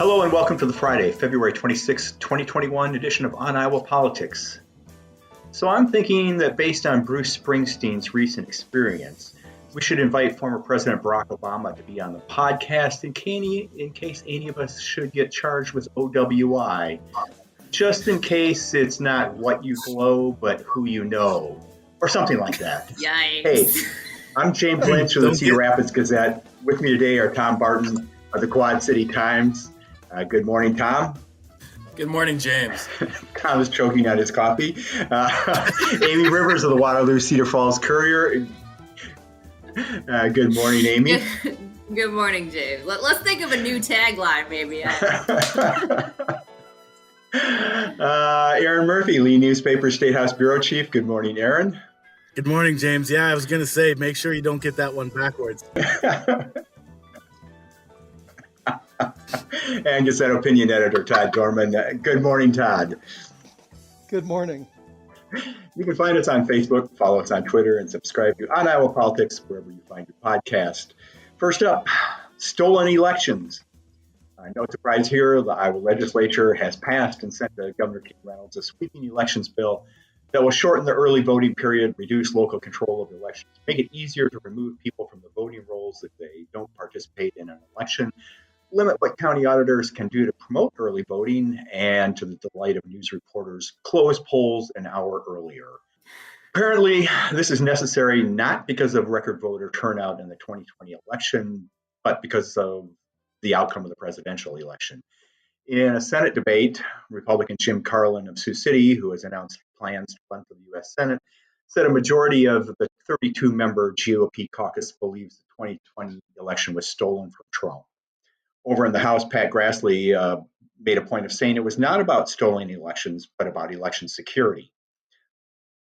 Hello and welcome to the Friday, February 26, 2021 edition of On Iowa Politics. So I'm thinking that based on Bruce Springsteen's recent experience, we should invite former President Barack Obama to be on the podcast in case any of us should get charged with OWI. Just in case it's not what you blow, but who you know, or something like that. Yikes. Hey, I'm James Lynch of the Cedar Rapids Gazette. With me today are Tom Barton of the Quad City Times. Good morning, Tom. Good morning, James. Tom is choking on his coffee. Amie Rivers of the Waterloo-Cedar Falls Courier. Good morning, Amie. Good morning, James. Let's think of a new tagline, maybe. Erin Murphy, Lee Newspaper Statehouse Bureau Chief. Good morning, Erin. Good morning, James. Yeah, I was going to say, make sure you don't get that one backwards. And Gazette Opinion Editor Todd Dorman. Good morning, Todd. Good morning. You can find us on Facebook, follow us on Twitter, and subscribe to On Iowa Politics wherever you find your podcast. First up, stolen elections. No surprise here, the Iowa legislature has passed and sent to Governor Kim Reynolds a sweeping elections bill that will shorten the early voting period, reduce local control of elections, make it easier to remove people from the voting rolls if they don't participate in an election, limit what county auditors can do to promote early voting, and to the delight of news reporters, close polls an hour earlier. Apparently, this is necessary not because of record voter turnout in the 2020 election, but because of the outcome of the presidential election. In a Senate debate, Republican Jim Carlin of Sioux City, who has announced plans to run for the U.S. Senate, said a majority of the 32-member GOP caucus believes the 2020 election was stolen from Trump. Over in the House, Pat Grassley made a point of saying it was not about stolen elections, but about election security.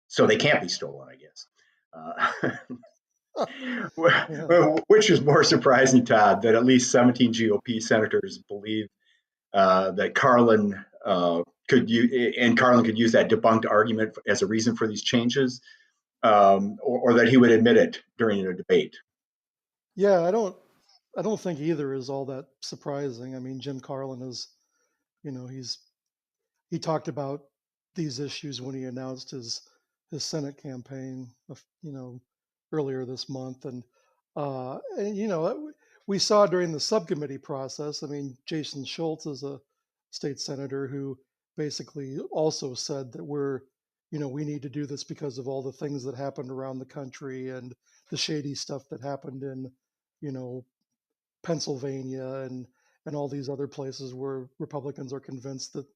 So they can't be stolen, I guess. Which is more surprising, Todd, that at least 17 GOP senators believe that Carlin could use that debunked argument as a reason for these changes, or that he would admit it during a debate. Yeah, I don't think either is all that surprising. I mean, Jim Carlin is, he talked about these issues when he announced his Senate campaign, earlier this month, and we saw during the subcommittee process. I mean, Jason Schultz is a state senator who basically also said that we need to do this because of all the things that happened around the country and the shady stuff that happened in, Pennsylvania and all these other places where Republicans are convinced that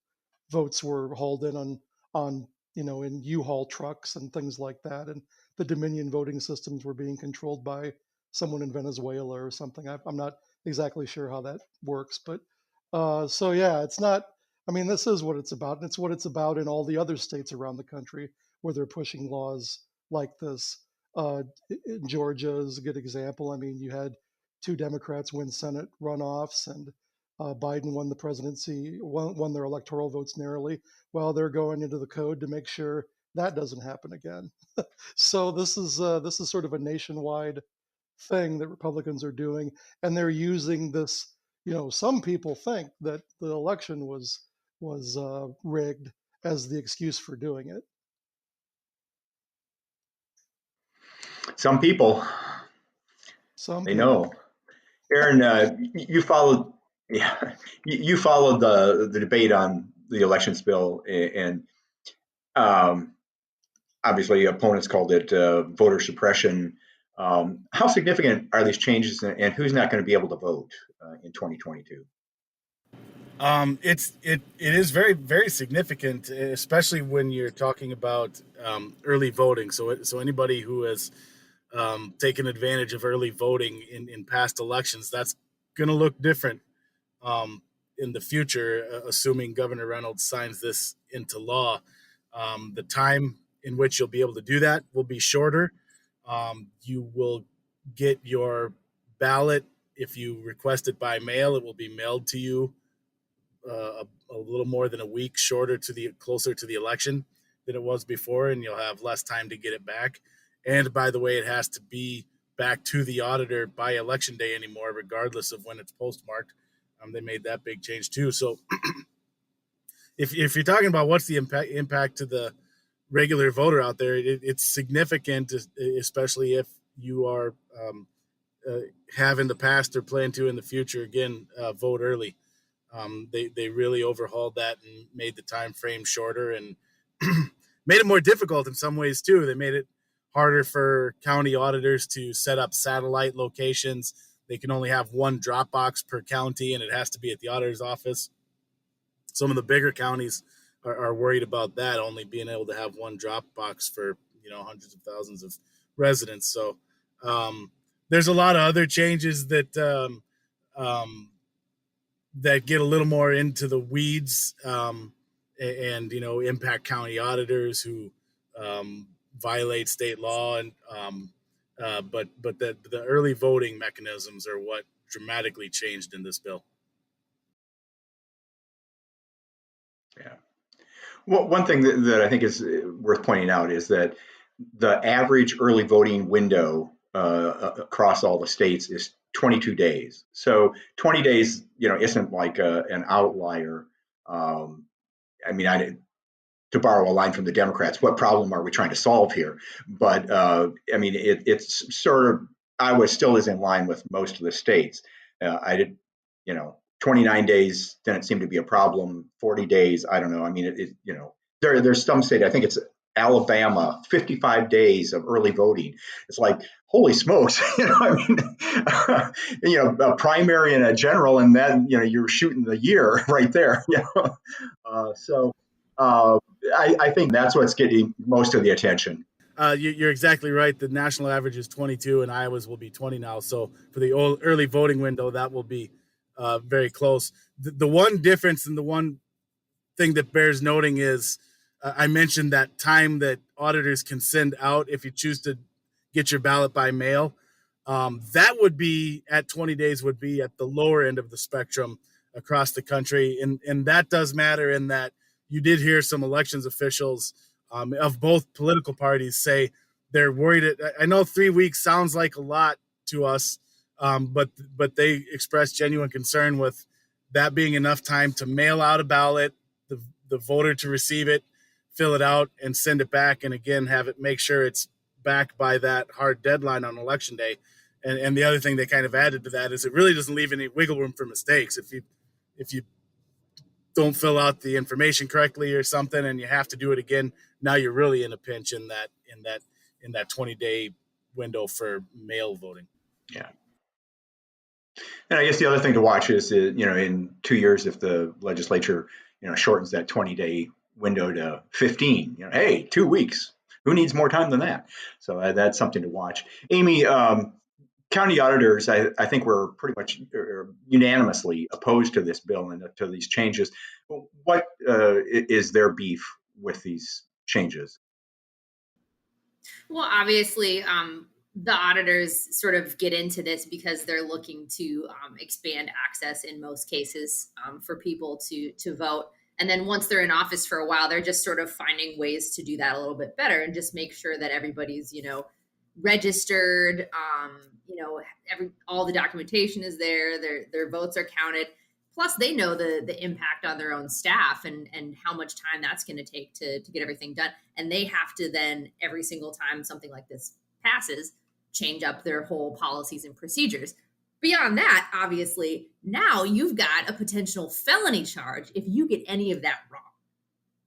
votes were hauled in on in U-Haul trucks and things like that, and the Dominion voting systems were being controlled by someone in Venezuela or something. I'm not exactly sure how that works, but so yeah, it's not. I mean, this is what it's about, and it's what it's about in all the other states around the country where they're pushing laws like this. Georgia is a good example. I mean, you had 2 Democrats win Senate runoffs, and Biden won the presidency, won their electoral votes narrowly. Well, they're going into the code to make sure that doesn't happen again. So this is sort of a nationwide thing that Republicans are doing, and they're using this. Some people think that the election was rigged as the excuse for doing it. Some people. They know. Erin, you followed the debate on the elections bill, and obviously opponents called it voter suppression. How significant are these changes, and who's not going to be able to vote in 2022? It is very, very significant, especially when you're talking about early voting. So anybody who has taken advantage of early voting in past elections, that's going to look different in the future, assuming Governor Reynolds signs this into law. The time in which you'll be able to do that will be shorter. You will get your ballot. If you request it by mail, it will be mailed to you a little more than a week closer to the election than it was before, and you'll have less time to get it back. And by the way, it has to be back to the auditor by election day anymore, regardless of when it's postmarked. They made that big change too. So if you're talking about what's the impact to the regular voter out there, it's significant, especially if you are have in the past or plan to in the future again vote early. They really overhauled that and made the time frame shorter and made it more difficult in some ways too. They made it harder for county auditors to set up satellite locations. They can only have one drop box per county, and it has to be at the auditor's office. Some of the bigger counties are worried about that, only being able to have one drop box for hundreds of thousands of residents. So there's a lot of other changes that that get a little more into the weeds and impact county auditors who violate state law, and but the early voting mechanisms are what dramatically changed in this bill. Yeah. Well, one thing that I think is worth pointing out is that the average early voting window across all the states is 22 days. So 20 days, isn't like an outlier. To borrow a line from the Democrats, what problem are we trying to solve here? But it's sort of Iowa still is in line with most of the states. 29 days didn't seem to be a problem. 40 days, I don't know. There's some state, I think it's Alabama, 55 days of early voting. It's like, holy smokes, a primary and a general, and then, you're shooting the year right there. I think that's what's getting most of the attention. You're exactly right. The national average is 22, and Iowa's will be 20 now. So for the early voting window, that will be very close. The one difference and the one thing that bears noting is I mentioned that time that auditors can send out if you choose to get your ballot by mail. That would be at 20 days would be at the lower end of the spectrum across the country. And that does matter in that you did hear some elections officials of both political parties say they're worried. I know 3 weeks sounds like a lot to us, but they expressed genuine concern with that being enough time to mail out a ballot, the voter to receive it, fill it out, and send it back, and again have it make sure it's back by that hard deadline on election day. And the other thing they kind of added to that is it really doesn't leave any wiggle room for mistakes. If you don't fill out the information correctly or something and you have to do it again, now you're really in a pinch in that 20-day window for mail voting. Yeah. And I guess the other thing to watch is, in 2 years, if the legislature, shortens that 20-day window to 15, hey, 2 weeks, who needs more time than that? So that's something to watch. Amie, county auditors, I think were pretty much unanimously opposed to this bill and to these changes. What is their beef with these changes? Well, obviously, the auditors sort of get into this because they're looking to expand access in most cases for people to vote. And then once they're in office for a while, they're just sort of finding ways to do that a little bit better and just make sure that everybody's, registered, all the documentation is there, their votes are counted. Plus they know the impact on their own staff and how much time that's going to take to get everything done. And they have to then every single time something like this passes, change up their whole policies and procedures. Beyond that, obviously, now you've got a potential felony charge if you get any of that wrong.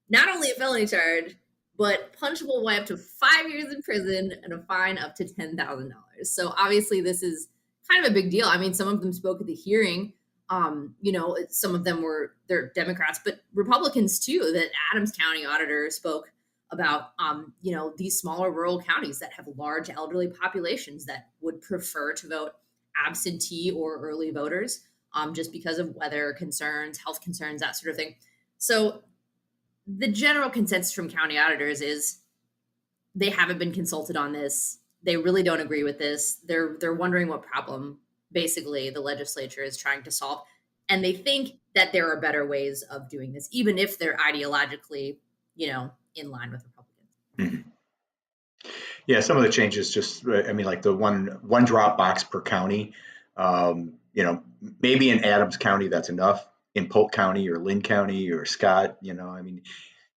Not only a felony charge, but punishable by up to 5 years in prison and a fine up to $10,000. So obviously this is kind of a big deal. I mean, some of them spoke at the hearing. Some of them they're Democrats, but Republicans too. That Adams County auditor spoke about, these smaller rural counties that have large elderly populations that would prefer to vote absentee or early voters, just because of weather concerns, health concerns, that sort of thing. So the general consensus from county auditors is they haven't been consulted on this. They really don't agree with this. They're wondering what problem basically the legislature is trying to solve. And they think that there are better ways of doing this, even if they're ideologically, in line with Republicans. Mm-hmm. Yeah, some of the changes just, like the one drop box per county, maybe in Adams County that's enough. In Polk County or Lynn County or Scott, I mean,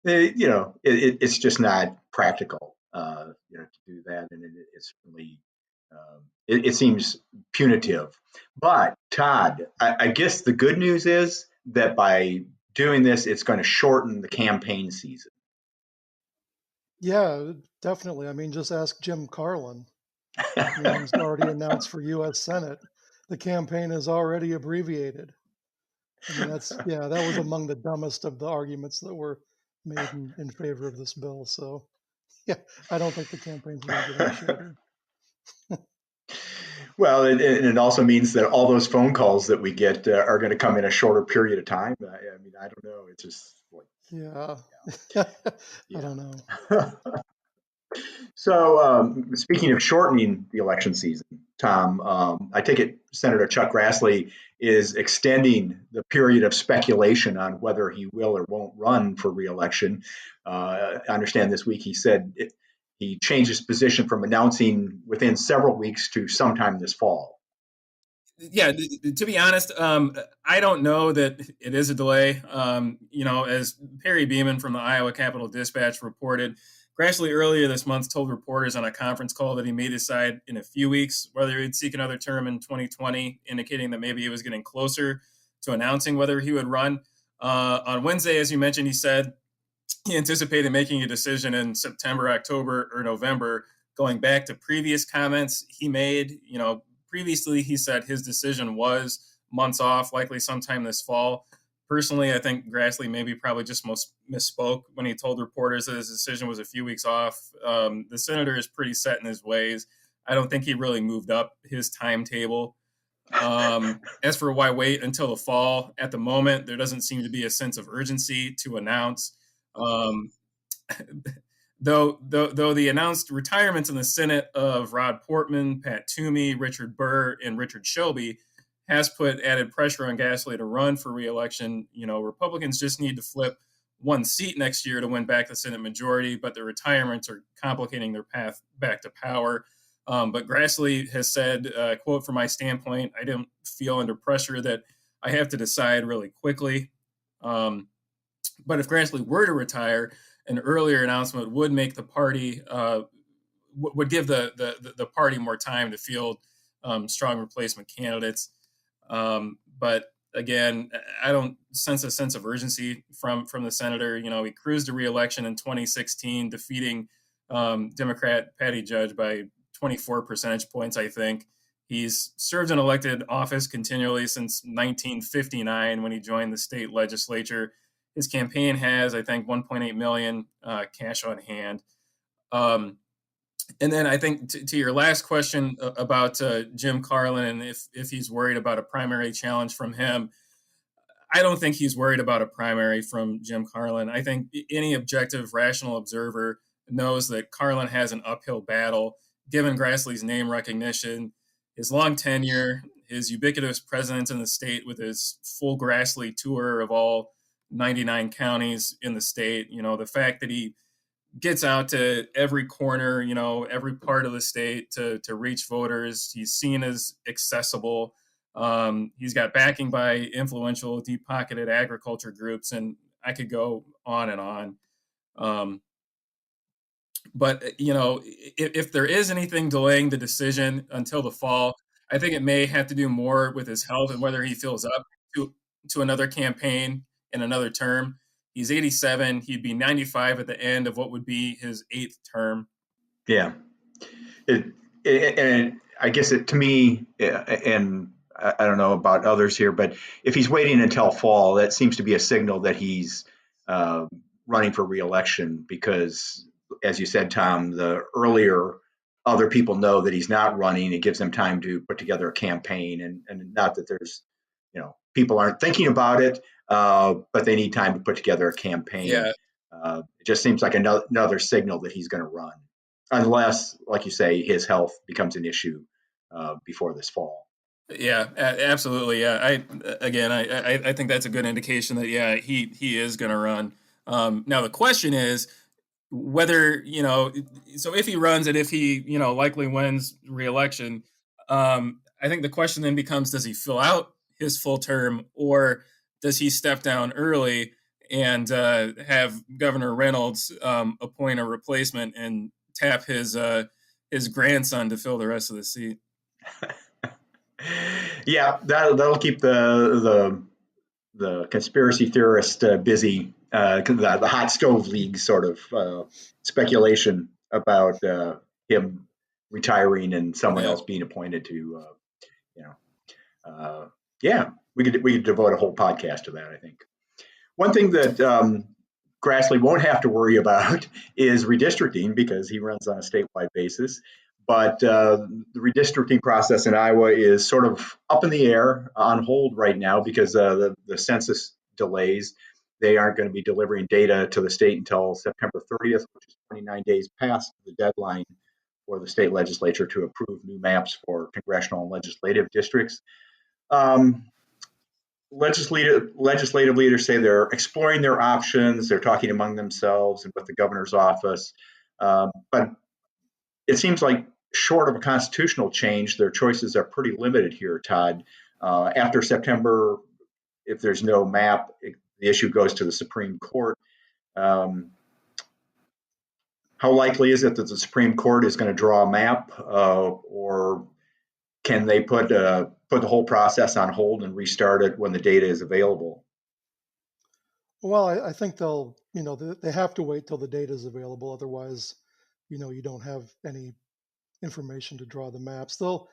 it's just not practical, to do that, and it's really, it seems punitive. But Todd, I guess the good news is that by doing this, it's going to shorten the campaign season. Yeah, definitely. I mean, just ask Jim Carlin. He's already announced for U.S. Senate. The campaign is already abbreviated. I mean, that was among the dumbest of the arguments that were made in favor of this bill. So, yeah, I don't think the campaign's going to get any shorter. Well, it also means that all those phone calls that we get are going to come in a shorter period of time. I mean, I don't know. It's just like, yeah. I don't know. So, speaking of shortening the election season, Tom, I take it Senator Chuck Grassley is extending the period of speculation on whether he will or won't run for reelection. I understand this week he said he changed his position from announcing within several weeks to sometime this fall. Yeah, to be honest, I don't know that it is a delay. As Perry Beeman from the Iowa Capital Dispatch reported, Grassley earlier this month told reporters on a conference call that he may decide in a few weeks whether he'd seek another term in 2020, indicating that maybe he was getting closer to announcing whether he would run. On Wednesday, as you mentioned, he said he anticipated making a decision in September, October, or November, going back to previous comments he made. Previously, he said his decision was months off, likely sometime this fall. Personally, I think Grassley probably just misspoke when he told reporters that his decision was a few weeks off. The senator is pretty set in his ways. I don't think he really moved up his timetable. As for why wait until the fall, at the moment, there doesn't seem to be a sense of urgency to announce. Though the announced retirements in the Senate of Rod Portman, Pat Toomey, Richard Burr, and Richard Shelby has put added pressure on Grassley to run for re-election. Republicans just need to flip one seat next year to win back the Senate majority, but the retirements are complicating their path back to power. But Grassley has said, quote, "From my standpoint, I don't feel under pressure that I have to decide really quickly." But if Grassley were to retire, an earlier announcement would make the party would give the party more time to field strong replacement candidates. But again, I don't sense a sense of urgency from the senator. He cruised to re-election in 2016, defeating Democrat Patty Judge by 24 percentage points, I think. He's served in elected office continually since 1959 when he joined the state legislature. His campaign has, I think, 1.8 million cash on hand. And then I think to your last question about Jim Carlin and if he's worried about a primary challenge from him, I don't think he's worried about a primary from Jim Carlin. I think any objective, rational observer knows that Carlin has an uphill battle, given Grassley's name recognition, his long tenure, his ubiquitous presence in the state with his full Grassley tour of all 99 counties in the state, the fact that he gets out to every corner, every part of the state to reach voters. He's seen as accessible. He's got backing by influential, deep-pocketed agriculture groups, and I could go on and on. But, if there is anything delaying the decision until the fall, I think it may have to do more with his health and whether he feels up to another campaign in another term. He's 87. He'd be 95 at the end of what would be his 8th term. Yeah. And I guess to me, and I don't know about others here, but if he's waiting until fall, that seems to be a signal that he's running for re-election because, as you said, Tom, the earlier other people know that he's not running, it gives them time to put together a campaign. And not that there's, people aren't thinking about it, but they need time to put together a campaign. Yeah. It just seems like another signal that he's going to run, unless, like you say, his health becomes an issue before this fall. Yeah, absolutely. Yeah, I think that's a good indication that he is going to run. Now the question is whether so if he runs and if he likely wins re-election, I think the question then becomes, does he fill out his full term, or does he step down early and have Governor Reynolds appoint a replacement and tap his grandson to fill the rest of the seat? Yeah, that'll keep the conspiracy theorist busy. The hot stove league sort of speculation about him retiring and someone else being appointed to, yeah, we could devote a whole podcast to that, I think. One thing that Grassley won't have to worry about is redistricting because he runs on a statewide basis. But the redistricting process in Iowa is sort of up in the air, on hold right now because the census delays. They aren't going to be delivering data to the state until September 30th, which is 29 days past the deadline for the state legislature to approve new maps for congressional and legislative districts. Legislative leaders say they're exploring their options. They're talking among themselves and with the governor's office. But it seems like short of a constitutional change, their choices are pretty limited here, Todd. After September, if there's no map, the issue goes to the Supreme Court. How likely is it that the Supreme Court is going to draw a map, or can they put the whole process on hold and restart it when the data is available? Well, I think they'll, they have to wait till the data is available. Otherwise, you don't have any information to draw the maps. They'll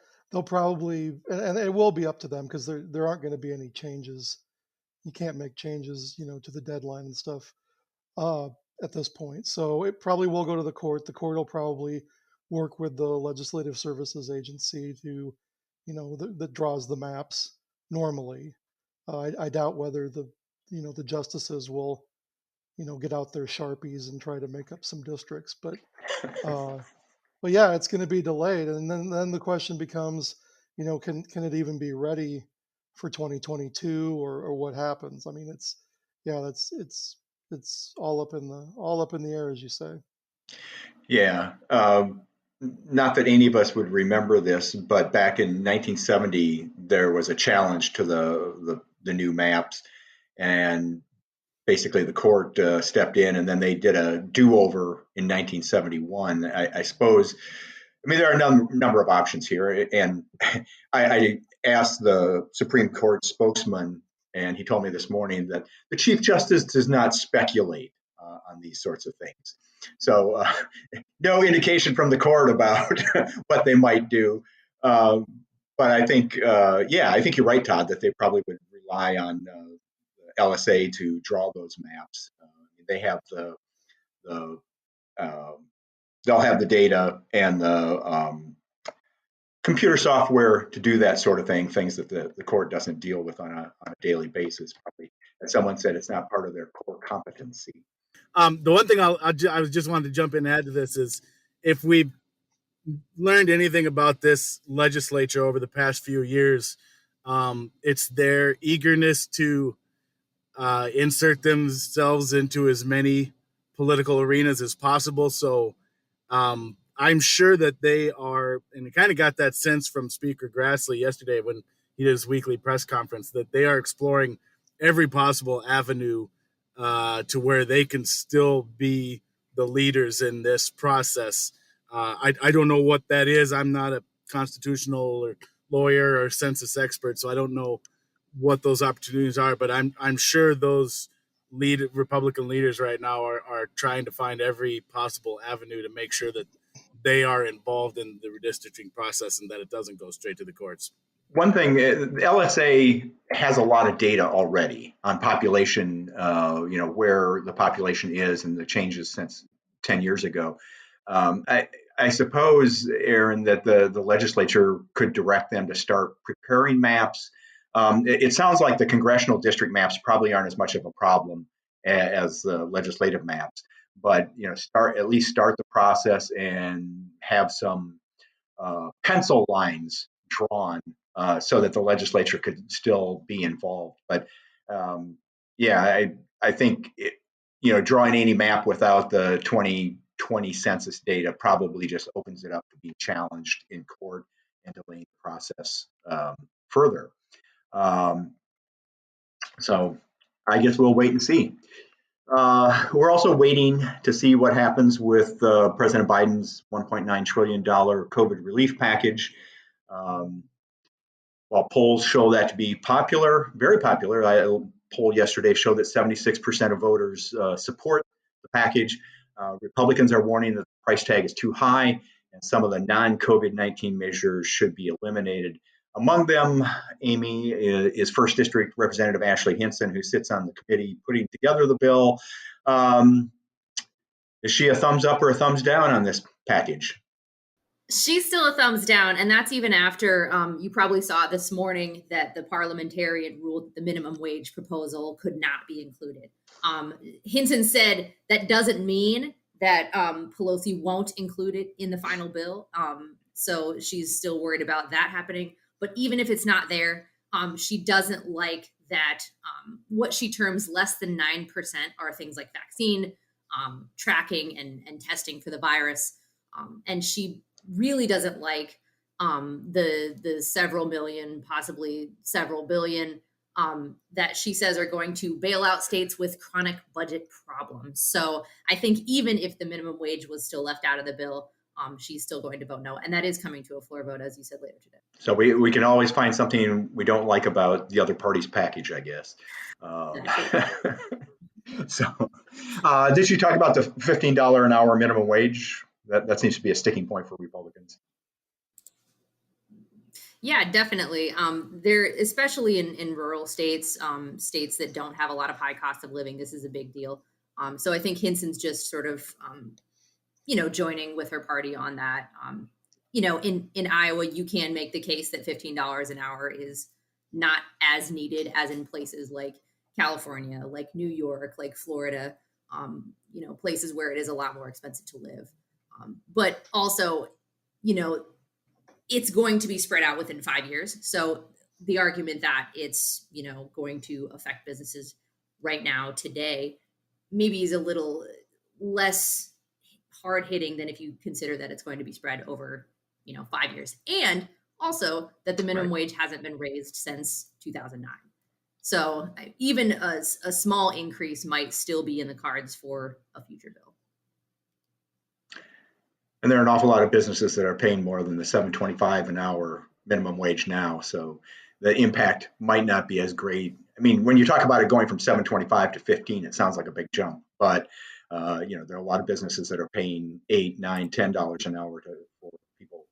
probably, and it will be up to them because there aren't going to be any changes. You can't make changes, to the deadline and stuff at this point. So it probably will go to the court. The court will probably work with the Legislative Services Agency to, that draws the maps normally. I doubt whether the justices will, get out their Sharpies and try to make up some districts, but yeah, it's going to be delayed. And then the question becomes, can it even be ready for 2022 or what happens? I mean, it's all up in the air, as you say. Yeah. Not that any of us would remember this, but back in 1970, there was a challenge to the new maps, and basically the court stepped in, and then they did a do-over in 1971. I suppose. I mean, there are a number of options here, and I asked the Supreme Court spokesman, and he told me this morning that the Chief Justice does not speculate on these sorts of things. So no indication from the court about what they might do. But I think, I think you're right, Todd, that they probably would rely on the LSA to draw those maps. They have they'll have the data and the computer software to do that sort of thing, things that the court doesn't deal with on a daily basis. Probably, as someone said, it's not part of their core competency. The one thing I just wanted to jump in and add to this is, if we've learned anything about this legislature over the past few years, it's their eagerness to insert themselves into as many political arenas as possible. So I'm sure that they are, and I kind of got that sense from Speaker Grassley yesterday when he did his weekly press conference, that they are exploring every possible avenue to where they can still be the leaders in this process. I don't know what that is. I'm not a constitutional or lawyer or census expert, so I don't know what those opportunities are. But I'm sure those Republican leaders right now are trying to find every possible avenue to make sure that they are involved in the redistricting process and that it doesn't go straight to the courts. One thing, the LSA has a lot of data already on population, where the population is and the changes since 10 years ago. I suppose, Erin, that the legislature could direct them to start preparing maps. It sounds like the congressional district maps probably aren't as much of a problem as the legislative maps, but start the process and have some pencil lines drawn so that the legislature could still be involved. But I think drawing any map without the 2020 census data probably just opens it up to be challenged in court, and delaying the process further. So I guess we'll wait and see. We're also waiting to see what happens with President Biden's $1.9 trillion COVID relief package. While polls show that to be popular, very popular, a poll yesterday showed that 76% of voters support the package. Republicans are warning that the price tag is too high and some of the non-COVID-19 measures should be eliminated. Among them, Amie, is 1st District Representative Ashley Hinson, who sits on the committee putting together the bill. Is she a thumbs up or a thumbs down on this package? She's still a thumbs down, and that's even after you probably saw this morning that the parliamentarian ruled that the minimum wage proposal could not be included. Hinson said that doesn't mean that Pelosi won't include it in the final bill. So she's still worried about that happening. But even if it's not there, she doesn't like that what she terms less than 9% are things like vaccine tracking and testing for the virus. And she really doesn't like the several million, possibly several billion that she says are going to bail out states with chronic budget problems. So I think even if the minimum wage was still left out of the bill, she's still going to vote no. And that is coming to a floor vote, as you said, later today. So we can always find something we don't like about the other party's package, I guess. So did you talk about the $15 an hour minimum wage? That seems to be a sticking point for Republicans. Yeah, definitely. There, especially in rural states, states that don't have a lot of high cost of living, this is a big deal. So I think Hinson's just sort of, joining with her party on that. In Iowa, you can make the case that $15 an hour is not as needed as in places like California, like New York, like Florida, places where it is a lot more expensive to live. But also, it's going to be spread out within 5 years. So the argument that it's, going to affect businesses right now, today, maybe is a little less hard hitting than if you consider that it's going to be spread over, 5 years. And also that the minimum wage hasn't been raised since 2009. So even a small increase might still be in the cards for a future bill. And there are an awful lot of businesses that are paying more than the $7.25 an hour minimum wage now. So the impact might not be as great. I mean, when you talk about it going from $7.25 to $15, it sounds like a big jump. But there are a lot of businesses that are paying $8, $9, $10 an hour for people,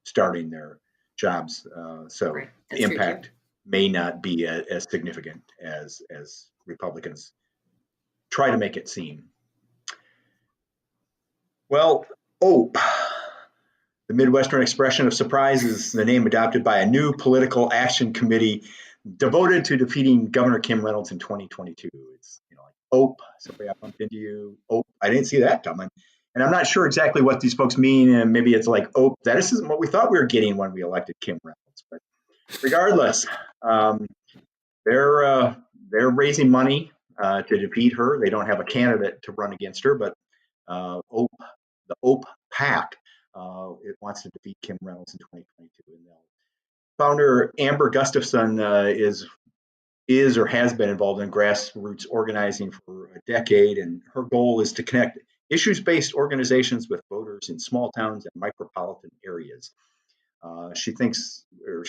starting their jobs. So the impact may not be as significant as Republicans try to make it seem. Well, OAP, the Midwestern Expression of Surprise, is the name adopted by a new political action committee devoted to defeating Governor Kim Reynolds in 2022. It's like OAP, sorry I bumped into you. OAP, I didn't see that coming. And I'm not sure exactly what these folks mean. And maybe it's like, OAP, that isn't what we thought we were getting when we elected Kim Reynolds. But regardless, they're raising money to defeat her. They don't have a candidate to run against her, but OAP, the OAP PAC, it wants to defeat Kim Reynolds in 2022. And founder Amber Gustafson is or has been involved in grassroots organizing for a decade, and her goal is to connect issues-based organizations with voters in small towns and micropolitan areas. She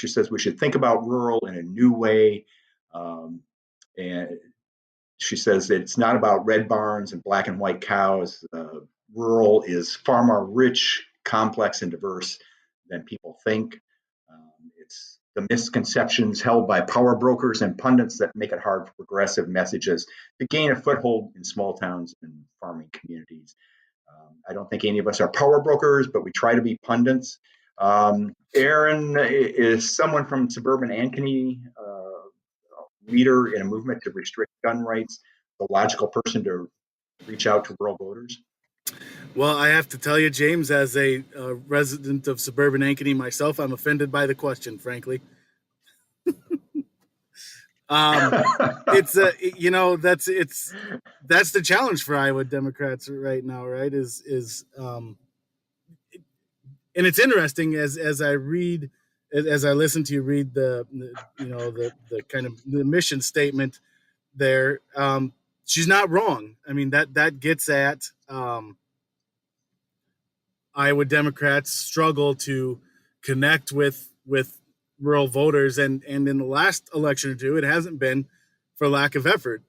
says we should think about rural in a new way, and she says that it's not about red barns and black and white cows. Rural is far more rich, complex, and diverse than people think. It's the misconceptions held by power brokers and pundits that make it hard for progressive messages to gain a foothold in small towns and farming communities. I don't think any of us are power brokers, but we try to be pundits. Erin is someone from suburban Ankeny, leader in a movement to restrict gun rights, the logical person to reach out to rural voters? Well, I have to tell you, James, as a resident of suburban Ankeny myself, I'm offended by the question, frankly. It's that's the challenge for Iowa Democrats right now, right? And and it's interesting as I read, as I listen to you read the kind of the mission statement there. She's not wrong. I mean, that gets at Iowa Democrats struggle to connect with rural voters, and in the last election or two, it hasn't been for lack of effort.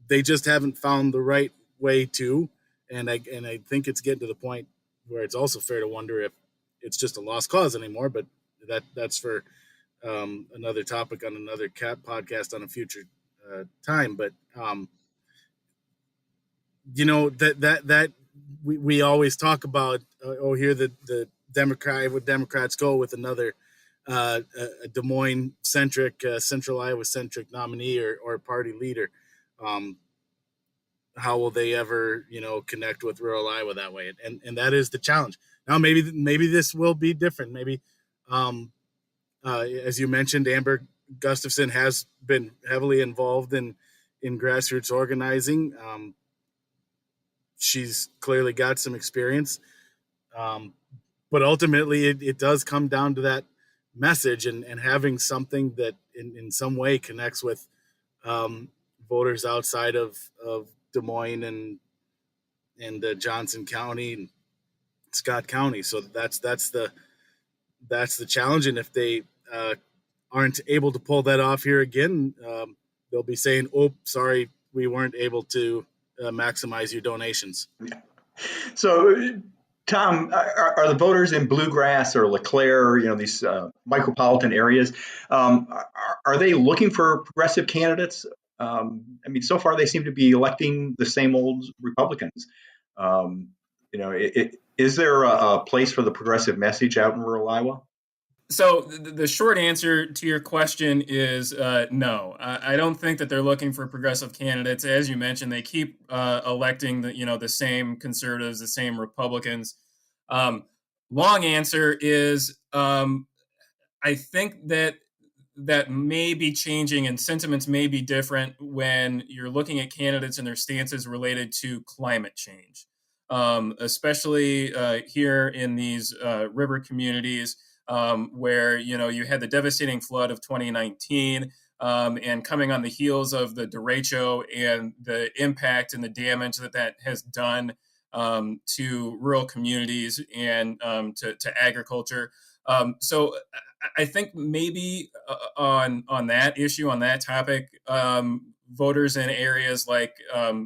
They just haven't found the right way to, and I think it's getting to the point where it's also fair to wonder if it's just a lost cause anymore. But that's for another topic on another podcast on a future time. But that we always talk about. Here the Democrat would Democrats go with another a Des Moines centric, Central Iowa centric nominee or party leader. How will they ever, connect with rural Iowa that way? And that is the challenge. Now, maybe this will be different. Maybe, as you mentioned, Amber Gustafson has been heavily involved in grassroots organizing. She's clearly got some experience. But ultimately, it does come down to that message and having something that in some way connects with voters outside of Des Moines and Johnson County and Scott County. So that's the challenge. And if they aren't able to pull that off here again, they'll be saying, "Oh, sorry, we weren't able to maximize your donations." So, Tom, are the voters in Bluegrass or LeClaire, these micropolitan areas, are they looking for progressive candidates? So far they seem to be electing the same old Republicans. Is there a place for the progressive message out in rural Iowa? So the short answer to your question is no. I don't think that they're looking for progressive candidates. As you mentioned, they keep electing the same conservatives, the same Republicans. Long answer is I think that may be changing and sentiments may be different when you're looking at candidates and their stances related to climate change, especially here in these river communities. Where you had the devastating flood of 2019, and coming on the heels of the derecho and the impact and the damage that has done to rural communities and to agriculture. So I think maybe on that issue, on that topic, voters in areas like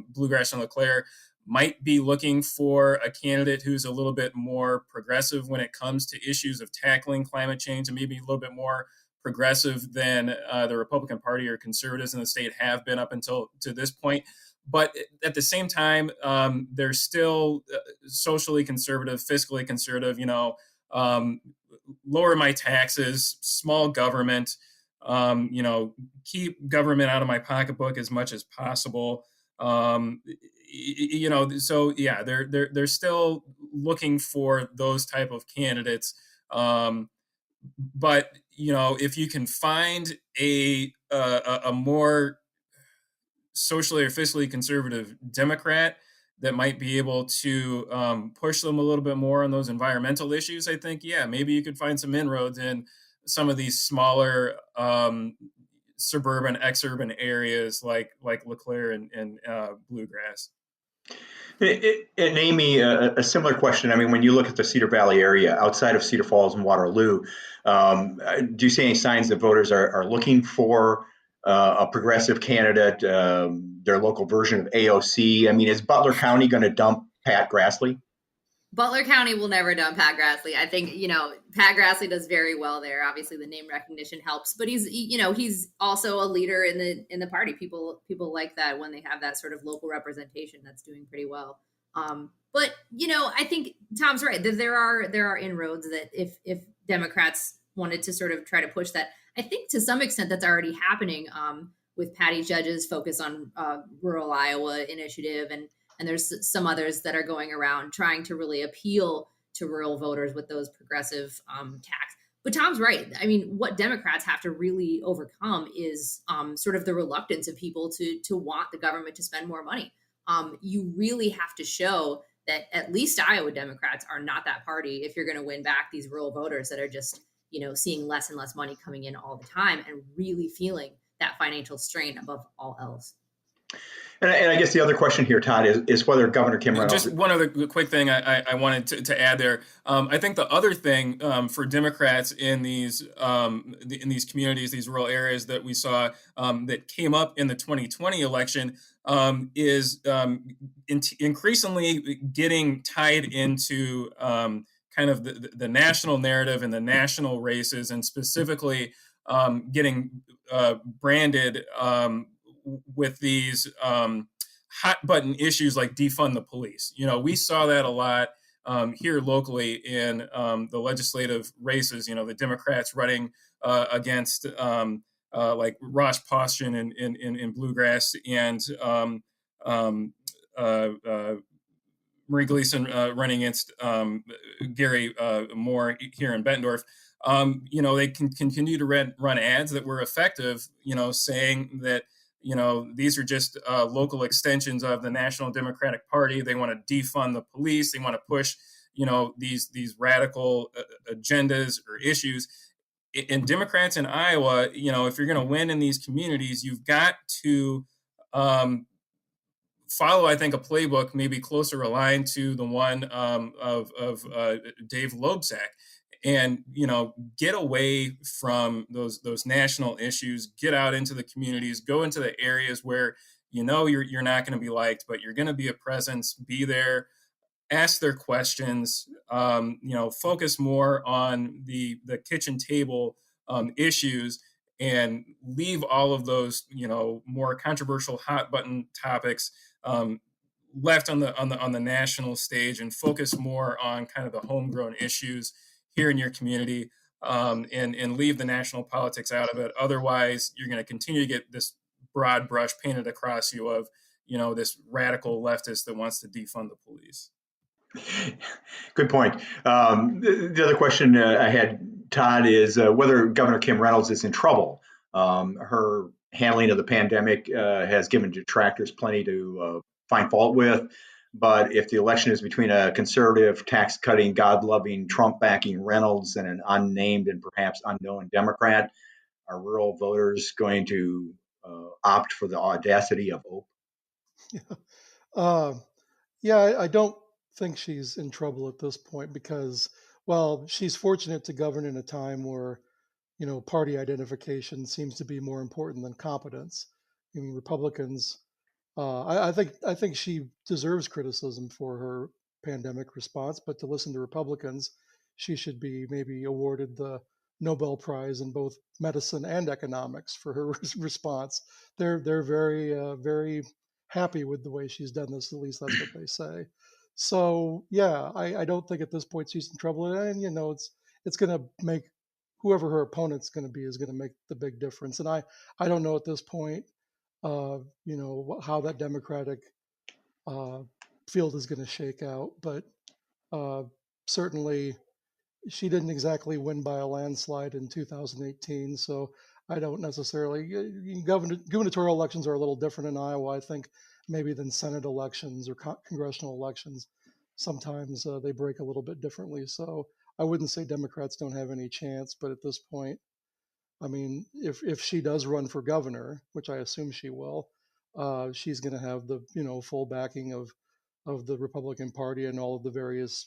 Bluegrass and LeClaire might be looking for a candidate who's a little bit more progressive when it comes to issues of tackling climate change, and maybe a little bit more progressive than the Republican Party or conservatives in the state have been up until to this point. But at the same time, they're still socially conservative, fiscally conservative, lower my taxes, small government, keep government out of my pocketbook as much as possible. So yeah, they're still looking for those type of candidates. But if you can find a more socially or fiscally conservative Democrat that might be able to push them a little bit more on those environmental issues, I think, maybe you could find some inroads in some of these smaller suburban, exurban areas like LeClaire and Bluegrass. And Amie, a similar question. When you look at the Cedar Valley area outside of Cedar Falls and Waterloo, do you see any signs that voters are looking for a progressive candidate, their local version of AOC? Is Butler County going to dump Pat Grassley? Butler County will never dump Pat Grassley. I think, Pat Grassley does very well there. Obviously the name recognition helps, but he's also a leader in the party. People like that when they have that sort of local representation that's doing pretty well. But I think Tom's right that there are inroads that if Democrats wanted to sort of try to push that, I think to some extent that's already happening with Patty Judge's focus on rural Iowa initiative, and there's some others that are going around trying to really appeal to rural voters with those progressive tax. But Tom's right. What Democrats have to really overcome is sort of the reluctance of people to want the government to spend more money. You really have to show that at least Iowa Democrats are not that party if you're going to win back these rural voters that are just, seeing less and less money coming in all the time and really feeling that financial strain above all else. And I guess the other question here, Todd, is whether Governor Kim Reynolds... Just one other quick thing I wanted to add there. I think the other thing for Democrats in these communities, these rural areas that we saw that came up in the 2020 election is increasingly getting tied into kind of the national narrative and the national races, and specifically getting branded with these hot button issues like defund the police. We saw that a lot here locally in the legislative races. The Democrats running against like Rosh Poston in Bluegrass, and Marie Gleason running against Gary Moore here in Bettendorf. They can continue to run ads that were effective, saying that these are just local extensions of the National Democratic Party. They want to defund the police. They want to push, these radical agendas or issues. And Democrats in Iowa, if you're going to win in these communities, you've got to follow, I think, a playbook maybe closer aligned to the one of Dave Loebsack. And, get away from those national issues, get out into the communities, go into the areas where, you're not going to be liked, but you're going to be a presence, be there, ask their questions, focus more on the kitchen table issues, and leave all of those, more controversial hot button topics left on the national stage, and focus more on kind of the homegrown issues here in your community, and leave the national politics out of it. Otherwise, you're going to continue to get this broad brush painted across you of, this radical leftist that wants to defund the police. Good point. The other question I had, Todd, is whether Governor Kim Reynolds is in trouble. Her handling of the pandemic has given detractors plenty to find fault with. But if the election is between a conservative, tax-cutting, God-loving, Trump-backing Reynolds and an unnamed and perhaps unknown Democrat, are rural voters going to opt for the audacity of Ope? I don't think she's in trouble at this point because, well, she's fortunate to govern in a time where, party identification seems to be more important than competence. Republicans... I think she deserves criticism for her pandemic response, but to listen to Republicans, she should be maybe awarded the Nobel Prize in both medicine and economics for her response. They're very very happy with the way she's done this. At least that's what they say. So I don't think at this point she's in trouble, and it's going to make whoever her opponent's going to be is going to make the big difference. And I don't know at this point. How that Democratic field is going to shake out. But certainly she didn't exactly win by a landslide in 2018. So I don't necessarily, gubernatorial elections are a little different in Iowa, I think, maybe than Senate elections or congressional elections. Sometimes they break a little bit differently. So I wouldn't say Democrats don't have any chance, but at this point, I mean, if she does run for governor, which I assume she will, she's going to have the full backing of the Republican Party and all of the various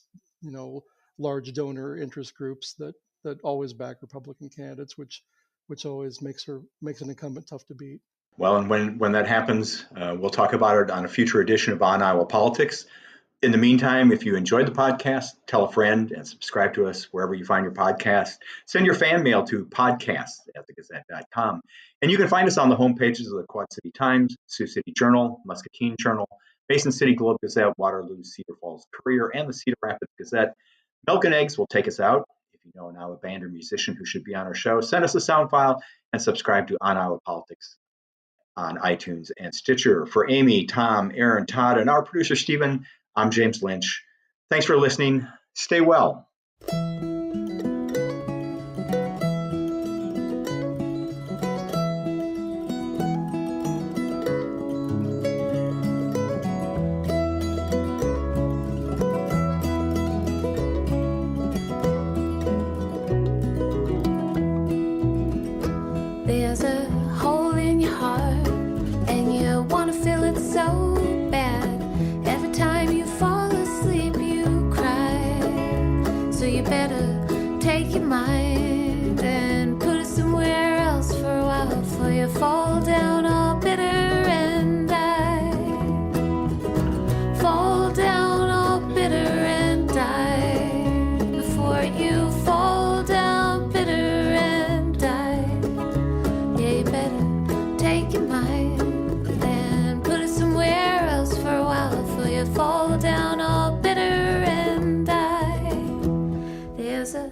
large donor interest groups that always back Republican candidates, which always makes an incumbent tough to beat. Well, and when that happens, we'll talk about it on a future edition of On Iowa Politics. In the meantime, if you enjoyed the podcast, tell a friend and subscribe to us wherever you find your podcast. Send your fan mail to podcast@thegazette.com. And you can find us on the homepages of the Quad City Times, Sioux City Journal, Muscatine Journal, Mason City Globe Gazette, Waterloo-Cedar Falls Courier, and the Cedar Rapids Gazette. Milk and Eggs will take us out. If you know an Iowa band or musician who should be on our show, send us a sound file and subscribe to On Iowa Politics on iTunes and Stitcher. For Amie, Tom, Erin, Todd, and our producer, Stephen, I'm James Lynch. Thanks for listening. Stay well. better take your mind and put it somewhere else for a while before you fall down all bitter and die. Fall down all bitter and die before you fall down bitter and die. Yeah, you better take your mind and put it somewhere else for a while before you fall down all bitter and die. There's a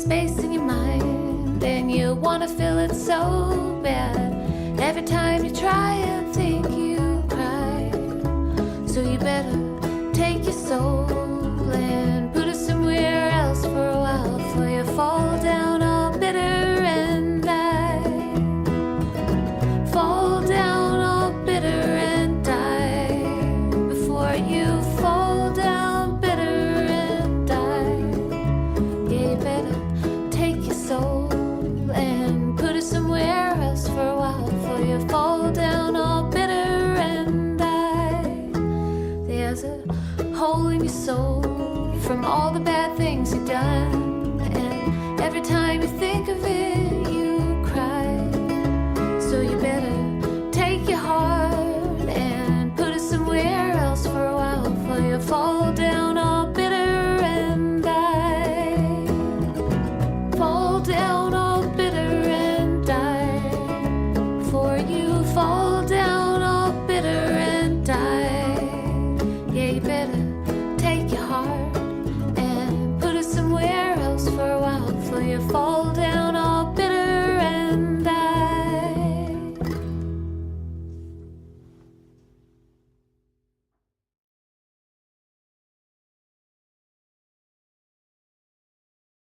space in your mind and you want to fill it so bad. Every time you try, I think you cry. So you better take your soul and put it somewhere else for a while before you fall down all bitter and die. Fall down all bitter and die before you fall down bitter and die. Yeah, you better take your soul and put it somewhere else for a while before you fall down all bitter and die. There's a hole in your soul from all the bad things you've done, and every time you think